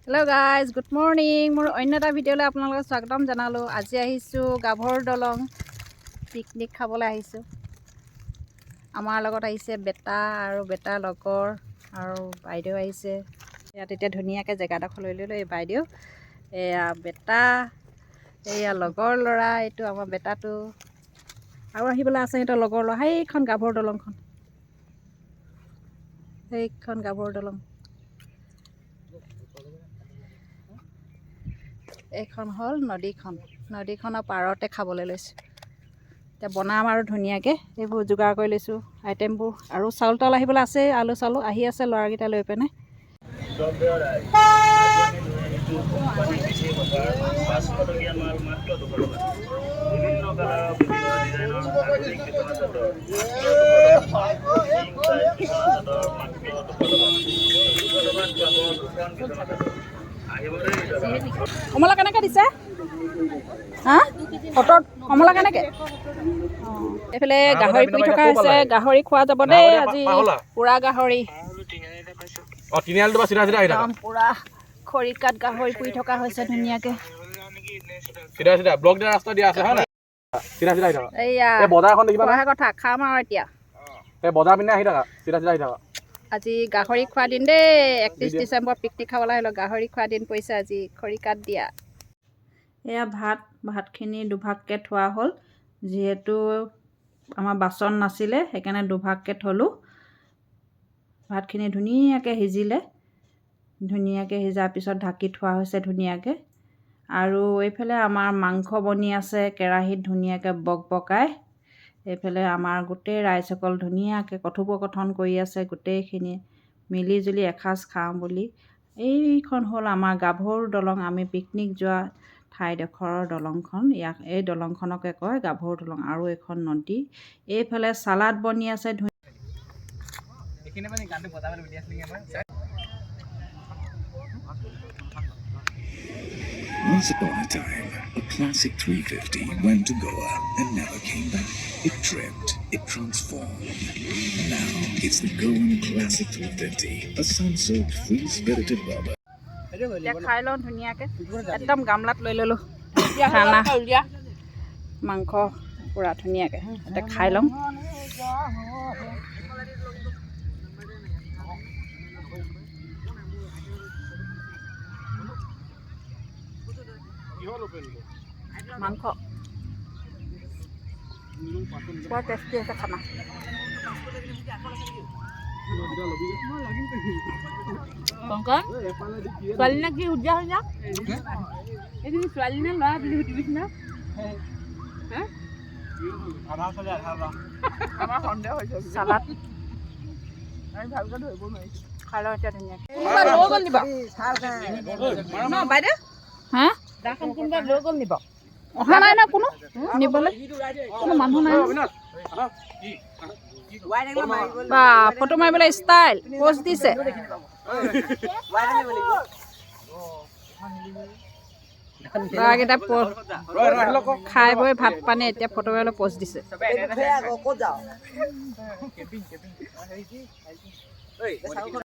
Hello guys good morning मोर अन्य এটা ভিডিঅ'লৈ আপোনালোকক স্বাগতম জনালোঁ। আজি আহিছোঁ গাভৰু দলং পিকনিক খাবলৈ আহিছোঁ। আমাৰ লগত আহিছে বেটা আৰু বেটাৰ লগৰ আৰু বাইদেউ আহিছে। ইয়াত এতিয়া ধুনীয়াকৈ জেগাডোখৰ লৈ ল'লোঁ। এই বাইদেউ এয়া বেটা এয়া লগৰ ল'ৰা, এইটো আমাৰ বেটাটো আৰু আহিবলৈ আছে সিহঁতৰ লগৰ ল'ৰা। সেইখন গাভৰু দলংখন, সেইখন গাভৰু দলং। এইখন হ'ল নদীখনৰ পাৰতে খাবলৈ লৈছোঁ। এতিয়া বনাম আৰু ধুনীয়াকৈ এইবোৰ যোগাৰ কৰি লৈছোঁ আইটেমবোৰ। আৰু চাউল তাউল আহিবলৈ আছে, আলু চাউল আহি আছে ল'ৰাকেইটা লৈ পিনে। কমলা কেনেকৈ দিছে? হা ফটোত কমলা কেনেকৈ? অঁ, এইফালে গাহৰি পুৰি থকা হৈছে। গাহৰি খোৱা যাব দেই আজি, পুৰা গাহৰি একদম পুৰা খৰিকাত গাহৰি পুৰি থকা হৈছে ধুনীয়াকৈ। এইয়া খোৱাৰ কথা খাম আৰু এতিয়া। আজি গাহৰি খোৱা দিন দেই, 31 ডিচেম্বৰ পিকনিক খাবলৈ আহিলোঁ। গাহৰি খোৱা দিন পৰিছে আজি, খৰিকাত দিয়া। এয়া ভাতখিনি দুভাগকৈ থোৱা হ'ল, যিহেতু আমাৰ বাচন নাছিলে সেইকাৰণে দুভাগকৈ থ'লোঁ। ভাতখিনি ধুনীয়াকৈ সিজিলে, ধুনীয়াকৈ সিজাৰ পিছত ঢাকি থোৱা হৈছে ধুনীয়াকৈ। আৰু এইফালে আমাৰ মাংস বনি আছে কেৰাহীত ধুনীয়াকৈ বকবকাই। এইফালে আমাৰ গোটেই ৰাইজসকল ধুনীয়াকৈ কথোপকথন কৰি আছে, গোটেইখিনি মিলি জুলি এসাঁজ খাওঁ বুলি। এইখন হ'ল আমাৰ গাভৰু দলং, আমি পিকনিক যোৱা ঠাইডোখৰৰ দলংখন। এই দলংখনকে কয় গাভৰু দলং। আৰু এইখন নদী, এইফালে চালাড বনি আছে। Once upon a time, a classic 350 went to Goa and never came back. It tripped, it transformed. Now it's the Goan Classic 350, a sun-soaked, free-spirited rubber. এতিয়া খাই লওঁ ধুনীয়াকৈ, একদম গামলাত লৈ ল'লোঁ খানা মাংস পূৰা ধুনীয়াকৈ। এতিয়া খাই লওঁ। মাংস বৰ টেষ্টি হৈছে খানা। ছোৱালী নে কি সুধা হৈ যাওক, এইখিনি ছোৱালী নে ল'ৰা বুলি সুধিবিচোন না। চালাড আমি ভালকৈ ধৰিব নোৱাৰিছোঁ। খাই লওঁ এতিয়া ধুনীয়াকৈ। বাইদেউ হা কোনোবা লৈ গ'ল নিব? অহা নাই ন কোনো নিবলৈ, কোনো মানুহ নাই। বা ফটো মাৰিবলৈ ষ্টাইল প'জ দিছে। ল'ৰাকেইটা খাই বৈ ভাত পানী এতিয়া ফটো মাৰিবলৈ প'জ দিছে।